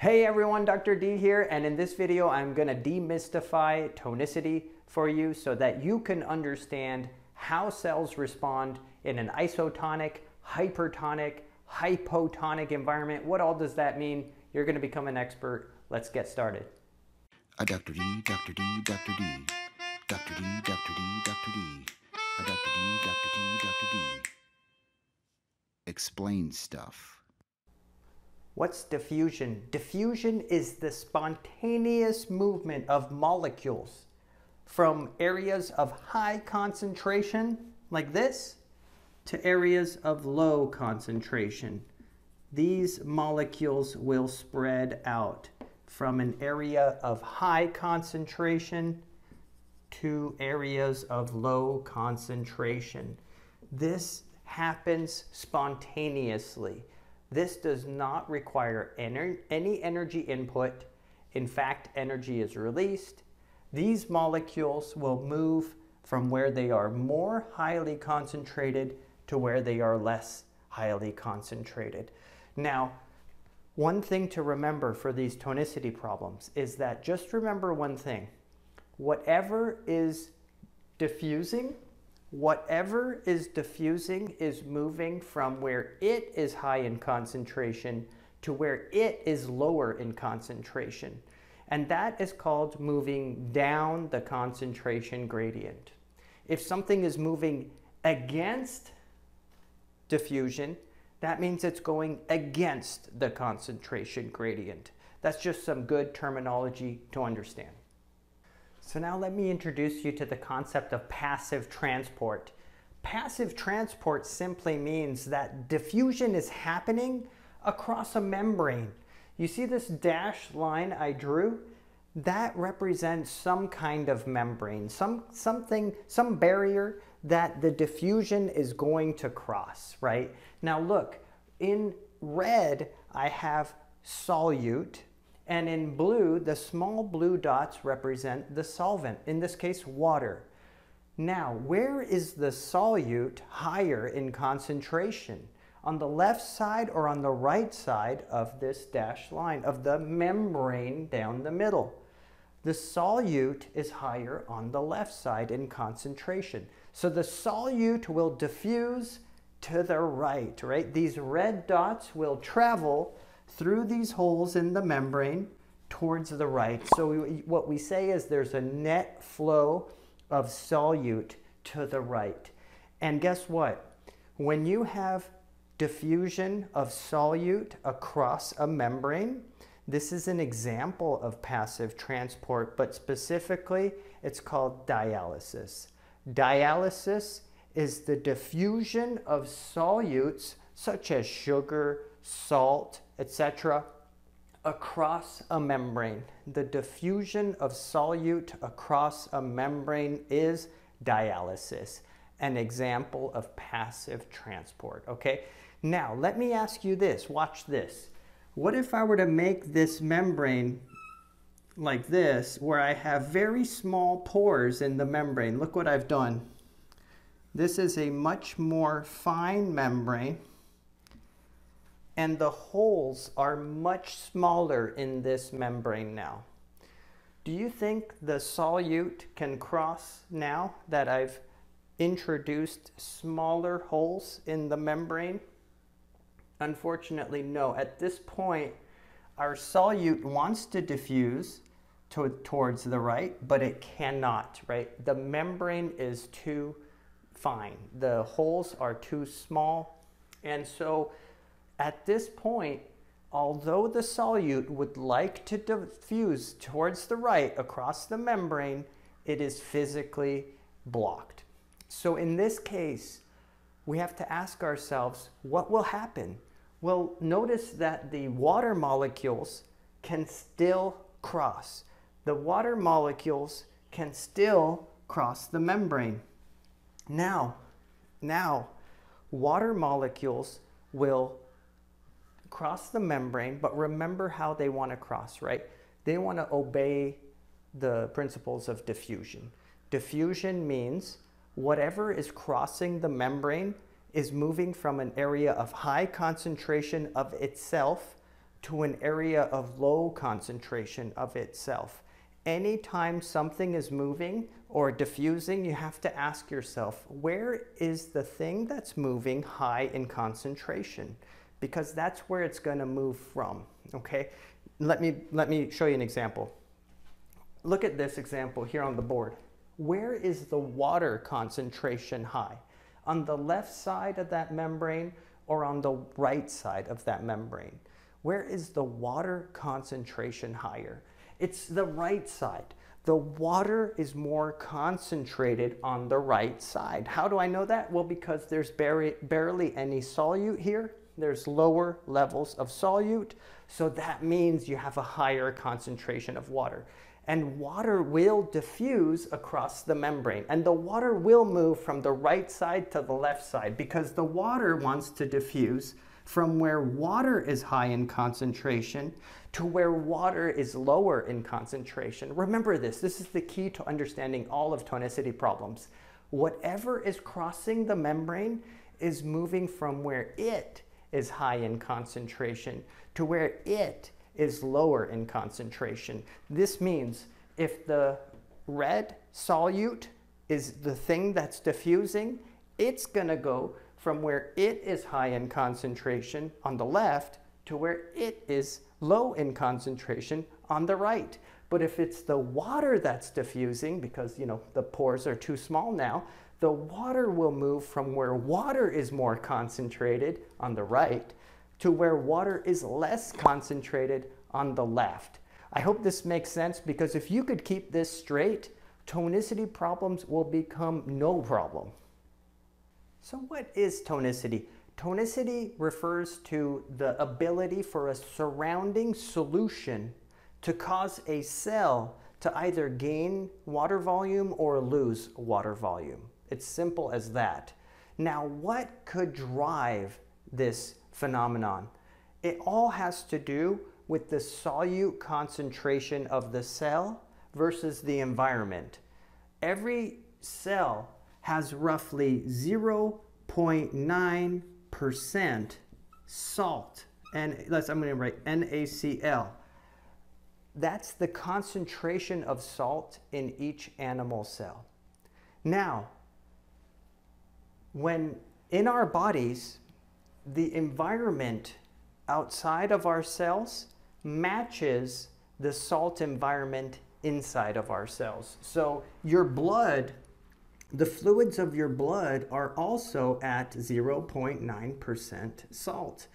Hey everyone, Dr. D here, and in this video I'm going to demystify tonicity for you so that you can understand how cells respond in an isotonic, hypertonic, hypotonic environment. What all does that mean? You're going to become an expert. Let's get started. Dr. D, Dr. D, Dr. D, Dr. D, Dr. D, Dr. D, Dr. D, Dr. D, Dr. D. Explain stuff. What's diffusion? Diffusion is the spontaneous movement of molecules from areas of high concentration, like this, to areas of low concentration. These molecules will spread out from an area of high concentration to areas of low concentration. This happens spontaneously. This does not require any energy input. In fact, energy is released. These molecules will move from where they are more highly concentrated to where they are less highly concentrated. Now, one thing to remember for these tonicity problems is that just remember one thing. Whatever is diffusing is moving from where it is high in concentration to where it is lower in concentration. And that is called moving down the concentration gradient. If something is moving against diffusion, that means it's going against the concentration gradient. That's just some good terminology to understand. So now let me introduce you to the concept of passive transport. Passive transport simply means that diffusion is happening across a membrane. You see this dashed line I drew? That represents some kind of membrane, some barrier that the diffusion is going to cross, right? Now look, in red I have solute, and in blue, the small blue dots represent the solvent, in this case water. Now, where is the solute higher in concentration? On the left side or on the right side of this dashed line, of the membrane down the middle? The solute is higher on the left side in concentration. So the solute will diffuse to the right? These red dots will travel through these holes in the membrane towards the right. So what we say is there's a net flow of solute to the right. And guess what? When you have diffusion of solute across a membrane, this is an example of passive transport, but specifically it's called dialysis. Dialysis is the diffusion of solutes such as sugar, salt, etc. across a membrane. The diffusion of solute across a membrane is dialysis, an example of passive transport, okay? Now, let me ask you this, watch this. What if I were to make this membrane like this, where I have very small pores in the membrane? Look what I've done. This is a much more fine membrane, and the holes are much smaller in this membrane now. Do you think the solute can cross now that I've introduced smaller holes in the membrane? Unfortunately, no. At this point, our solute wants to diffuse towards the right, but it cannot, right? The membrane is too fine. The holes are too small, and so at this point, although the solute would like to diffuse towards the right across the membrane, it is physically blocked. So in this case, we have to ask ourselves, what will happen? Well, notice that the water molecules can still cross. The water molecules can still cross the membrane. Now, water molecules will cross the membrane, but remember how they want to cross, right? They want to obey the principles of diffusion. Diffusion means whatever is crossing the membrane is moving from an area of high concentration of itself to an area of low concentration of itself. Anytime something is moving or diffusing, you have to ask yourself, where is the thing that's moving high in concentration? Because that's where it's going to move from, okay? Let me show you an example. Look at this example here on the board. Where is the water concentration high? On the left side of that membrane or on the right side of that membrane? Where is the water concentration higher? It's the right side. The water is more concentrated on the right side. How do I know that? Well, because there's barely any solute here. There's lower levels of solute, so that means you have a higher concentration of water. And water will diffuse across the membrane, and the water will move from the right side to the left side because the water wants to diffuse from where water is high in concentration to where water is lower in concentration. Remember this is the key to understanding all of tonicity problems. Whatever is crossing the membrane is moving from where it is high in concentration to where it is lower in concentration. This means if the red solute is the thing that's diffusing, it's gonna go from where it is high in concentration on the left to where it is low in concentration on the right. But if it's the water that's diffusing, because the pores are too small now, the water will move from where water is more concentrated on the right to where water is less concentrated on the left. I hope this makes sense, because if you could keep this straight, tonicity problems will become no problem. So what is tonicity? Tonicity refers to the ability for a surrounding solution to cause a cell to either gain water volume or lose water volume. It's simple as that. Now, what could drive this phenomenon? It all has to do with the solute concentration of the cell versus the environment. Every cell has roughly 0.9% salt, and I'm going to write NaCl. That's the concentration of salt in each animal cell. Now, when in our bodies, the environment outside of our cells matches the salt environment inside of our cells. So your blood, the fluids of your blood are also at 0.9% salt.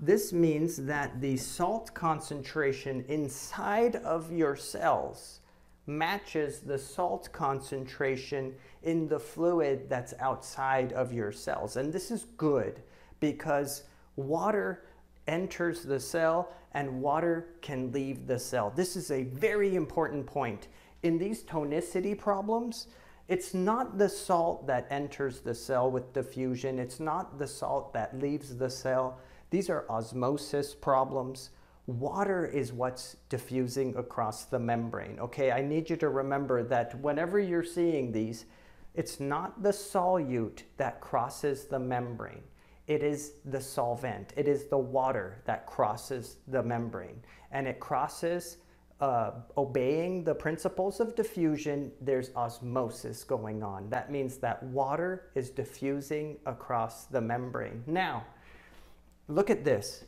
This means that the salt concentration inside of your cells matches the salt concentration in the fluid that's outside of your cells. And this is good because water enters the cell and water can leave the cell. This is a very important point. In these tonicity problems, it's not the salt that enters the cell with diffusion. It's not the salt that leaves the cell. These are osmosis problems. Water is what's diffusing across the membrane, okay? I need you to remember that whenever you're seeing these, it's not the solute that crosses the membrane. It is the solvent. It is the water that crosses the membrane. And it crosses obeying the principles of diffusion. There's osmosis going on. That means that water is diffusing across the membrane. Now, look at this.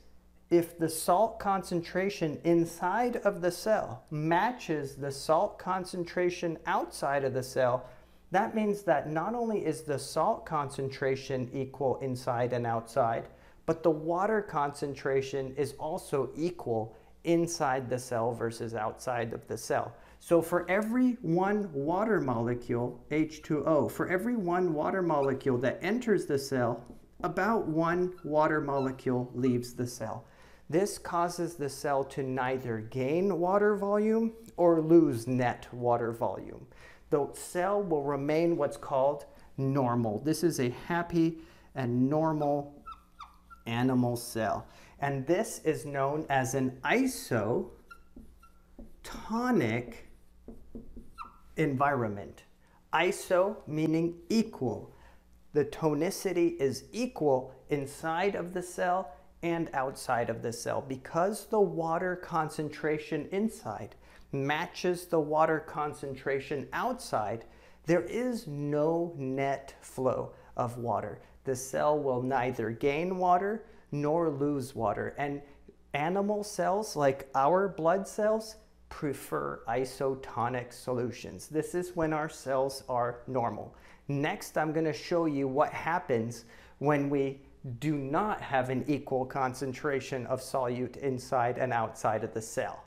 If the salt concentration inside of the cell matches the salt concentration outside of the cell, that means that not only is the salt concentration equal inside and outside, but the water concentration is also equal inside the cell versus outside of the cell. So for every one water molecule, H2O, for every one water molecule that enters the cell, about one water molecule leaves the cell. This causes the cell to neither gain water volume or lose net water volume. The cell will remain what's called normal. This is a happy and normal animal cell. And this is known as an isotonic environment. Iso meaning equal. The tonicity is equal inside of the cell and outside of the cell. Because the water concentration inside matches the water concentration outside, there is no net flow of water. The cell will neither gain water nor lose water. And animal cells, like our blood cells, prefer isotonic solutions. This is when our cells are normal. Next, I'm going to show you what happens when we do not have an equal concentration of solute inside and outside of the cell.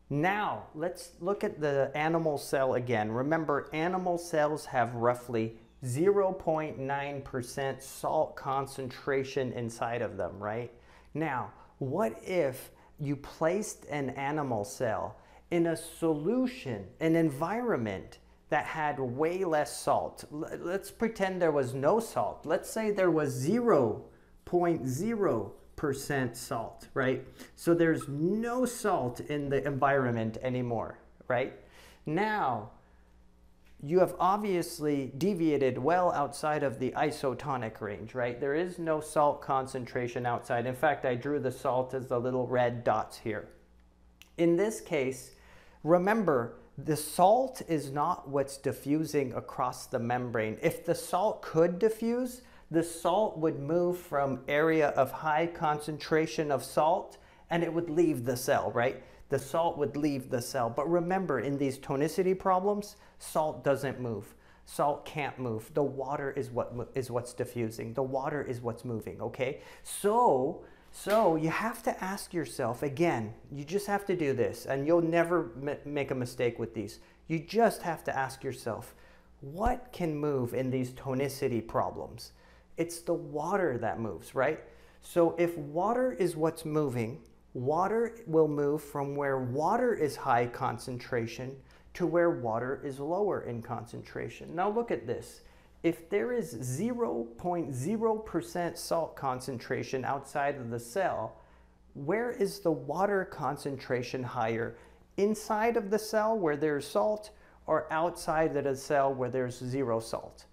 Now, let's look at the animal cell again. Remember, animal cells have roughly 0.9% salt concentration inside of them, right? Now, what if you placed an animal cell in a solution, an environment that had way less salt? Let's pretend there was no salt. Let's say there was 0.0% salt, right? So there's no salt in the environment anymore, right? Now, you have obviously deviated well outside of the isotonic range, right? There is no salt concentration outside. In fact, I drew the salt as the little red dots here. In this case, remember, the salt is not what's diffusing across the membrane. If the salt could diffuse, the salt would move from area of high concentration of salt and it would leave the cell, right? The salt would leave the cell. But remember, in these tonicity problems, salt doesn't move. Salt can't move. The water is what's diffusing. The water is what's moving, okay? So you have to ask yourself, again, you just have to do this, and you'll never make a mistake with these. You just have to ask yourself, what can move in these tonicity problems? It's the water that moves, right? So if water is what's moving, water will move from where water is high concentration to where water is lower in concentration. Now look at this. If there is 0.0% salt concentration outside of the cell, where is the water concentration higher? Inside of the cell where there's salt, or outside of the cell where there's zero salt?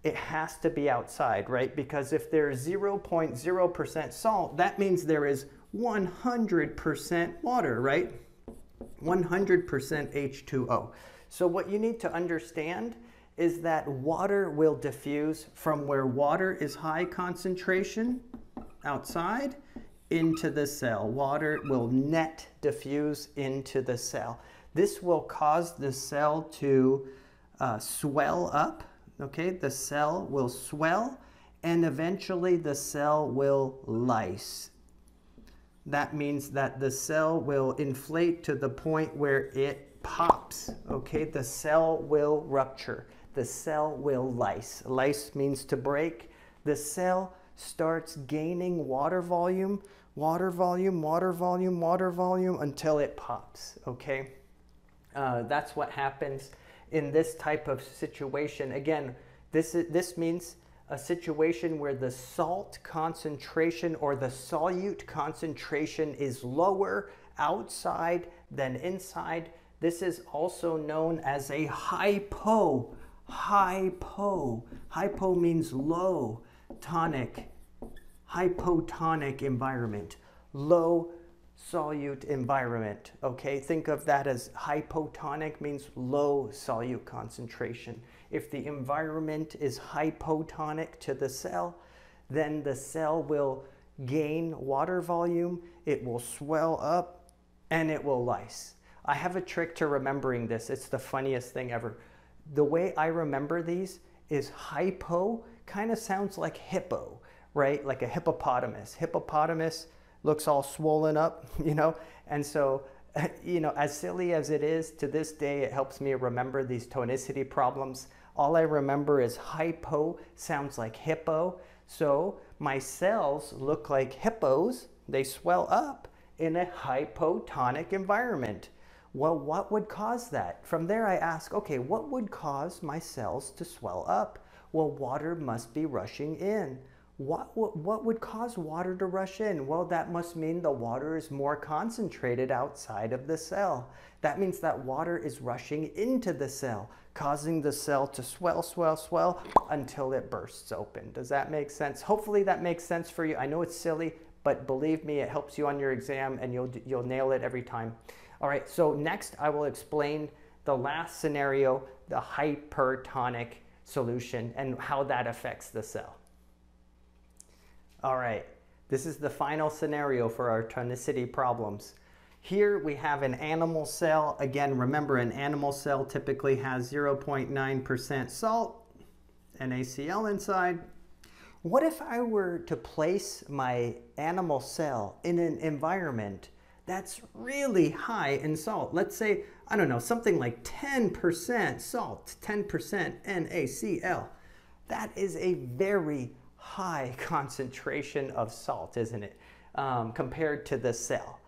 It has to be outside, right? Because if there's 0.0% salt, that means there is 100% water, right? 100% H2O. So what you need to understand is that water will diffuse from where water is high concentration outside into the cell. Water will net diffuse into the cell. This will cause the cell to swell up, okay? The cell will swell and eventually the cell will lyse. That means that the cell will inflate to the point where it pops, okay? The cell will rupture. The cell will lyse. Lyse means to break. The cell starts gaining water volume, water volume, water volume, water volume until it pops, okay? That's what happens in this type of situation. Again, this means a situation where the salt concentration or the solute concentration is lower outside than inside. This is also known as a hypo. Hypo. Hypo means low. Tonic. Hypotonic environment. Low solute environment. Okay, think of that as hypotonic means low solute concentration. If the environment is hypotonic to the cell, then the cell will gain water volume, it will swell up, and it will lyse. I have a trick to remembering this. It's the funniest thing ever. The way I remember these is hypo kind of sounds like hippo, right? Like a hippopotamus. Hippopotamus looks all swollen up, you know? And so, you know, as silly as it is, to this day, it helps me remember these tonicity problems. All I remember is hypo sounds like hippo. So my cells look like hippos. They swell up in a hypotonic environment. Well, what would cause that? From there I ask, okay, what would cause my cells to swell up? Well, water must be rushing in. What would cause water to rush in? Well, that must mean the water is more concentrated outside of the cell. That means that water is rushing into the cell, causing the cell to swell, swell, swell until it bursts open. Does that make sense? Hopefully that makes sense for you. I know it's silly, but believe me, it helps you on your exam and you'll nail it every time. All right, so next I will explain the last scenario, the hypertonic solution, and how that affects the cell. All right, this is the final scenario for our tonicity problems. Here we have an animal cell. Again, remember, an animal cell typically has 0.9% salt, NaCl inside. What if I were to place my animal cell in an environment that's really high in salt? Let's say, I don't know, something like 10% salt, 10% NaCl. That is a very high concentration of salt, isn't it, compared to the cell.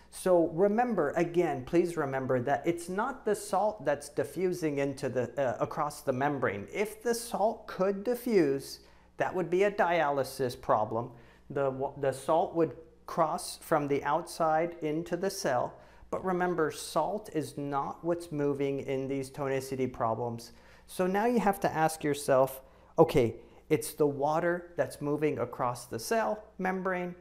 So remember, again, please remember that it's not the salt that's diffusing into the across the membrane. If the salt could diffuse, that would be a dialysis problem. The salt would cross from the outside into the cell. But remember, salt is not what's moving in these tonicity problems. So now you have to ask yourself, okay, it's the water that's moving across the cell membrane,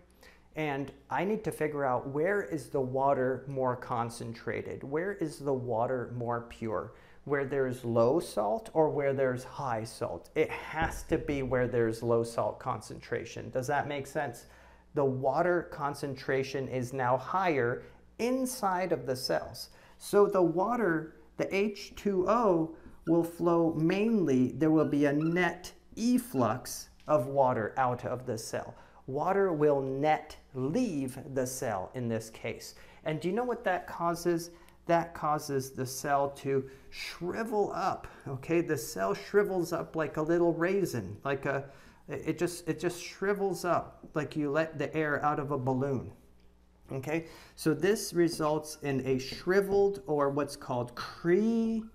and I need to figure out, where is the water more concentrated? Where is the water more pure? Where there's low salt or where there's high salt? It has to be where there's low salt concentration. Does that make sense? The water concentration is now higher inside of the cells. So the water, the H2O, will flow mainly, there will be a net efflux of water out of the cell. Water will net leave the cell in this case. And do you know what that causes? That causes the cell to shrivel up, okay? The cell shrivels up like a little raisin, like it just shrivels up like you let the air out of a balloon, okay? So this results in a shriveled, or what's called crenated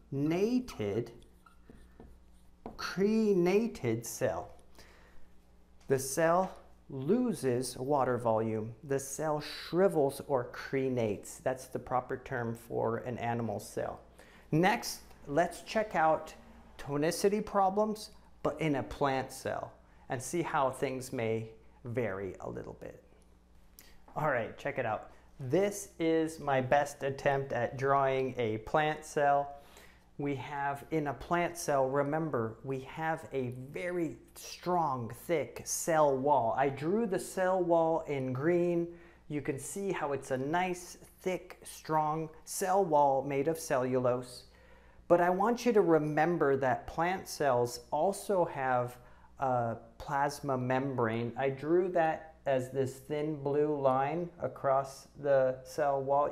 cell. The cell loses water volume. The cell shrivels or crenates. That's the proper term for an animal cell. Next, let's check out tonicity problems, but in a plant cell, and see how things may vary a little bit. All right, check it out. This is my best attempt at drawing a plant cell. We have, in a plant cell, remember, we have a very strong, thick cell wall. I drew the cell wall in green. You can see how it's a nice, thick, strong cell wall made of cellulose. But I want you to remember that plant cells also have a plasma membrane. I drew that as this thin blue line across the cell wall.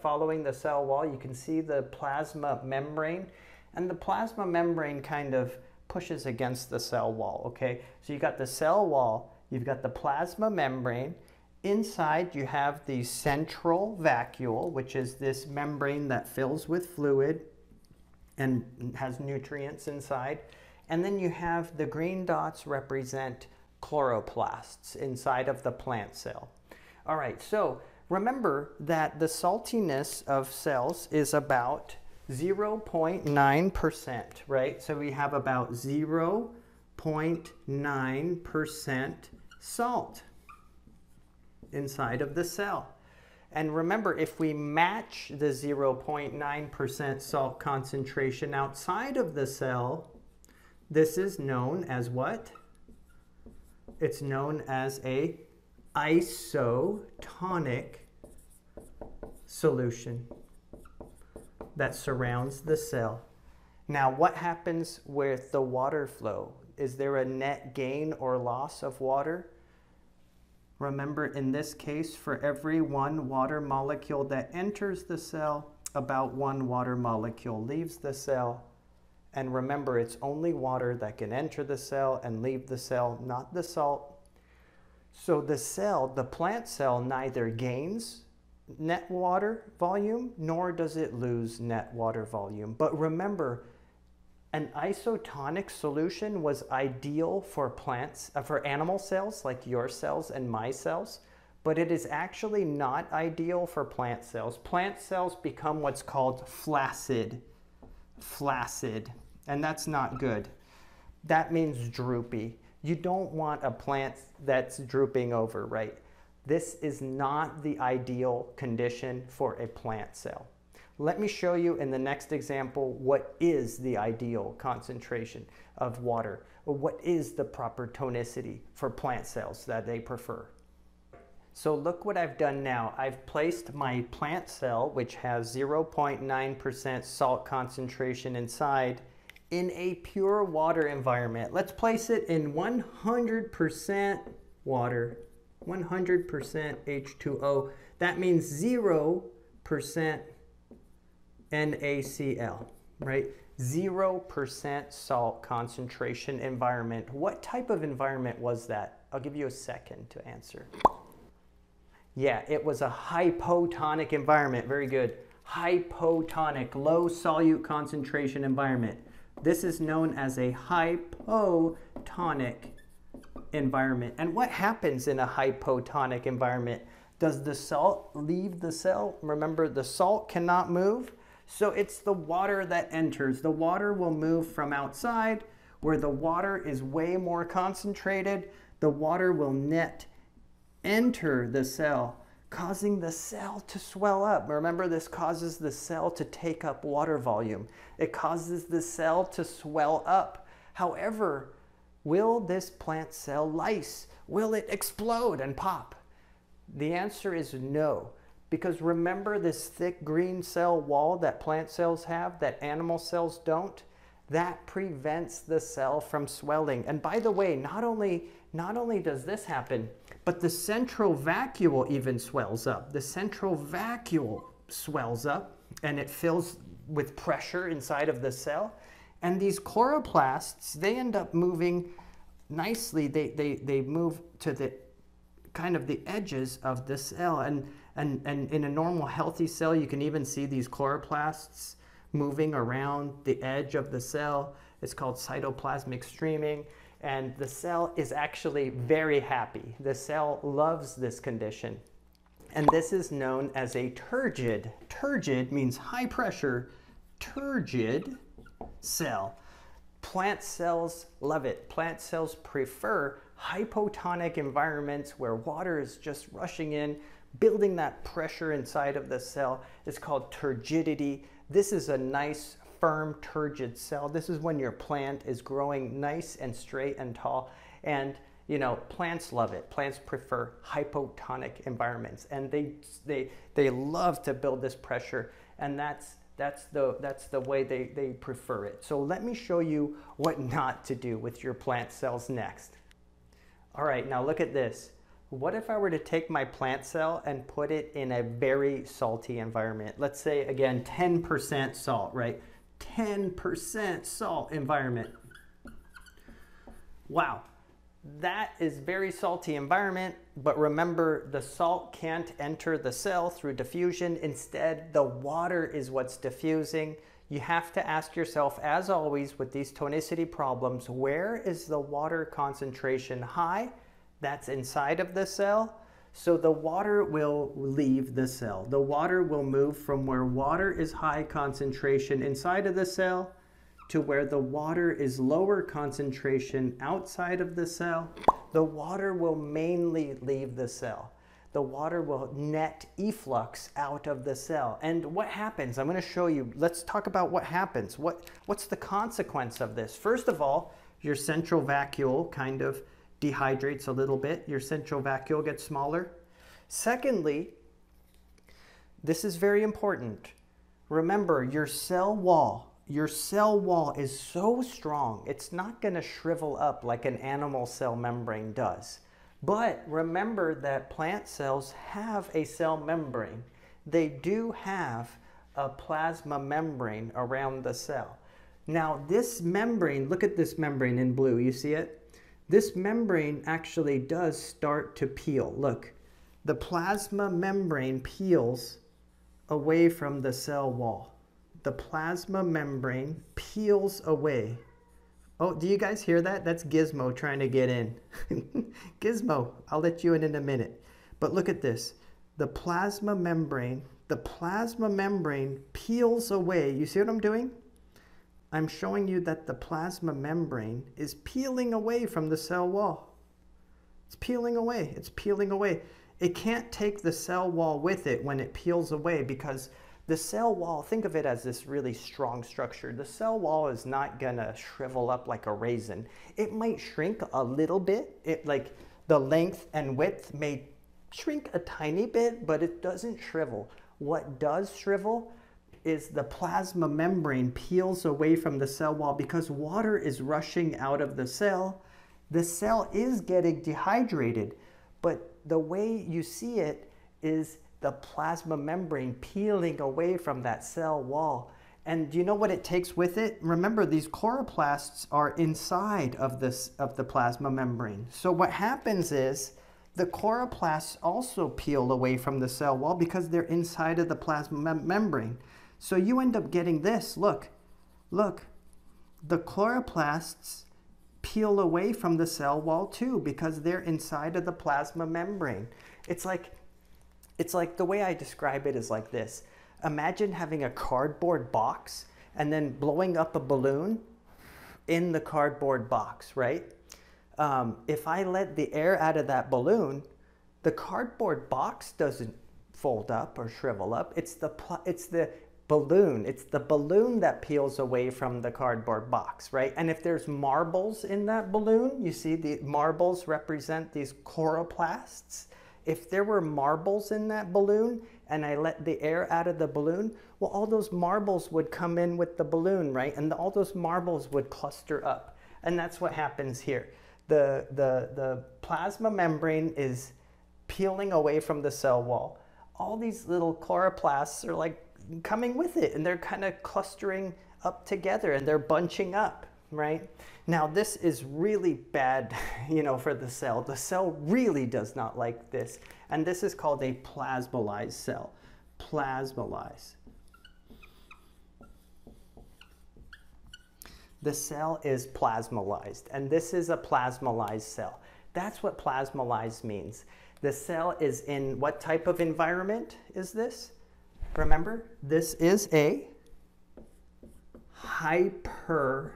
Following the cell wall, you can see the plasma membrane, and the plasma membrane kind of pushes against the cell wall, okay? So you got the cell wall, you've got the plasma membrane. Inside you have the central vacuole, which is this membrane that fills with fluid and has nutrients inside. And then you have the green dots represent chloroplasts inside of the plant cell. All right, so remember that the saltiness of cells is about 0.9%, right? So we have about 0.9% salt inside of the cell. And remember, if we match the 0.9% salt concentration outside of the cell, this is known as what? It's known as a isotonic solution that surrounds the cell. Now, what happens with the water flow? Is there a net gain or loss of water? Remember, in this case, for every one water molecule that enters the cell, about one water molecule leaves the cell. And remember, it's only water that can enter the cell and leave the cell, not the salt. So the cell, the plant cell, neither gains net water volume, nor does it lose net water volume. But remember, An isotonic solution was ideal for plants, for animal cells like your cells and my cells, but it is actually not ideal for plant cells. Plant cells become what's called flaccid, and that's not good. That means droopy. You don't want a plant that's drooping over, right? This is not the ideal condition for a plant cell. Let me show you in the next example what is the ideal concentration of water, or what is the proper tonicity for plant cells that they prefer. So look what I've done now. I've placed my plant cell, which has 0.9% salt concentration inside, in a pure water environment. Let's place it in 100% water, 100% H2O. That means 0% NaCl, right? 0% salt concentration environment. What type of environment was that? I'll give you a second to answer. Yeah, it was a hypotonic environment. Very good. Hypotonic, low solute concentration environment. This is known as a hypotonic environment. And what happens in a hypotonic environment? Does the salt leave the cell? Remember, the salt cannot move. So it's the water that enters. The water will move from outside, where the water is way more concentrated. The water will enter the cell, causing the cell to swell up. Remember, this causes the cell to take up water volume. It causes the cell to swell up. However, will this plant cell lyse? Will it explode and pop? The answer is no. Because remember this thick green cell wall that plant cells have that animal cells don't? That prevents the cell from swelling. And by the way, not only does this happen, but the central vacuole even swells up. The central vacuole swells up and it fills with pressure inside of the cell. And these chloroplasts, they end up moving nicely. They move to the kind of the edges of the cell. And in a normal healthy cell, you can even see these chloroplasts moving around the edge of the cell. It's called cytoplasmic streaming. And the cell is actually very happy. The cell loves this condition. And this is known as a turgid. Turgid means high pressure, turgid cell. Plant cells love it. Plant cells prefer hypotonic environments where water is just rushing in, building that pressure inside of the cell. It's called turgidity. This is a nice, firm, turgid cell. This is when your plant is growing nice and straight and tall. And you know, plants love it. Plants prefer hypotonic environments, and they love to build this pressure, and that's the way they prefer it. So let me show you what not to do with your plant cells next. All right, now look at this. What if I were to take my plant cell and put it in a very salty environment? Let's say, again, 10% salt, right? 10% salt environment. Wow, that is very salty environment, but remember, the salt can't enter the cell through diffusion. Instead, the water is what's diffusing. You have to ask yourself, as always with these tonicity problems, where is the water concentration high? That's inside of the cell. So the water will leave the cell. The water will move from where water is high concentration inside of the cell to where the water is lower concentration outside of the cell. The water will mainly leave the cell. The water will net efflux out of the cell. And what happens? I'm going to show you. Let's talk about what happens. What's the consequence of this? First of all, your central vacuole kind of dehydrates a little bit. Your central vacuole gets smaller. Secondly, this is very important. Remember, your cell wall is so strong, it's not going to shrivel up like an animal cell membrane does. But remember that plant cells have a cell membrane. They do have a plasma membrane around the cell. Now this membrane, look at this membrane in blue, you see it? This membrane actually does start to peel. Look, the plasma membrane peels away from the cell wall. the plasma membrane peels away. Oh, do you guys hear that? That's Gizmo trying to get in. Gizmo, I'll let you in a minute. But look at this. The plasma membrane peels away. You see what I'm doing? I'm showing you that the plasma membrane is peeling away from the cell wall. It's peeling away. It's peeling away. It can't take the cell wall with it when it peels away because the cell wall, think of it as this really strong structure. The cell wall is not gonna shrivel up like a raisin. It might shrink a little bit. Like the length and width may shrink a tiny bit, but it doesn't shrivel. What does shrivel is the plasma membrane peels away from the cell wall because water is rushing out of the cell. The cell is getting dehydrated, but the way you see it is the plasma membrane peeling away from that cell wall. And do you know what it takes with it? Remember, these chloroplasts are inside of the plasma membrane. So what happens is the chloroplasts also peel away from the cell wall because they're inside of the plasma membrane. So you end up getting this. Look, the chloroplasts peel away from the cell wall too because they're inside of the plasma membrane. It's like the way I describe it is like this. Imagine having a cardboard box and then blowing up a balloon in the cardboard box, right? If I let the air out of that balloon, the cardboard box doesn't fold up or shrivel up. It's the balloon. It's the balloon that peels away from the cardboard box, right? And if there's marbles in that balloon, you see the marbles represent these chloroplasts. If there were marbles in that balloon and I let the air out of the balloon, well, all those marbles would come in with the balloon, right? And all those marbles would cluster up. And that's what happens here. The plasma membrane is peeling away from the cell wall. All these little chloroplasts are like coming with it and they're kind of clustering up together and they're bunching up, right? Now this is really bad, for the cell. The cell really does not like this. And this is called a plasmolized cell. Plasmolized. The cell is plasmolized, and this is a plasmolized cell. That's what plasmolized means. The cell is in what type of environment is this? Remember, this is a hypertonic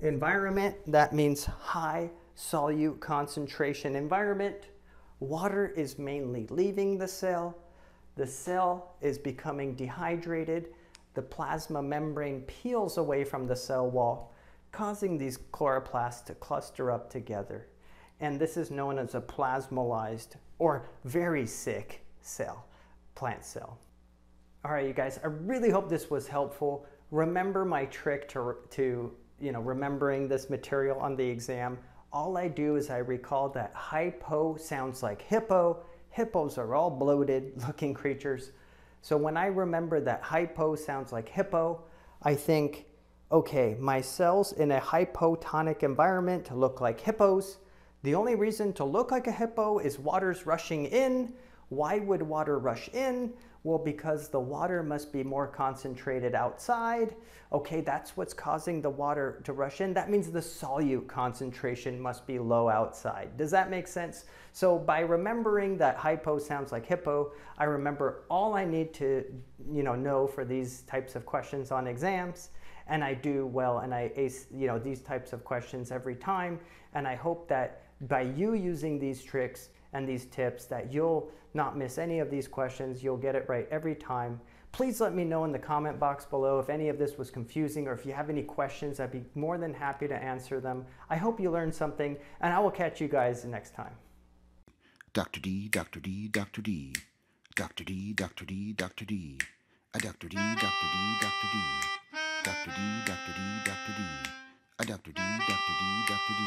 environment. That means high solute concentration environment. Water is mainly leaving the cell. The cell is becoming dehydrated. The plasma membrane peels away from the cell wall, causing these chloroplasts to cluster up together. And this is known as a plasmolized or very sick cell, plant cell. All right, you guys, I really hope this was helpful. Remember my trick to remembering this material on the exam. All I do is I recall that hypo sounds like hippo. Hippos are all bloated looking creatures. So when I remember that hypo sounds like hippo, I think, okay, my cells in a hypotonic environment look like hippos. The only reason to look like a hippo is water's rushing in. Why would water rush in? Well, because the water must be more concentrated outside. Okay, that's what's causing the water to rush in. That means the solute concentration must be low outside. Does that make sense? So by remembering that hypo sounds like hippo, I remember all I need to know for these types of questions on exams, and I do well, and I ace these types of questions every time. And I hope that by you using these tricks and these tips that you'll not miss any of these questions. You'll get it right every time. Please let me know in the comment box below if any of this was confusing or if you have any questions. I'd be more than happy to answer them. I hope you learned something, and I will catch you guys next time. Dr. D, Dr. D, Dr. D. Dr. D, Dr. D, Dr. D. A Dr. D, Dr. D, Dr. D. Dr. D, Dr. D, Dr. D. A Dr. D, Dr. D, Dr. D.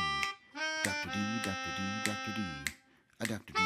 Dr. D, Dr. D, Dr. D. A Dr. D,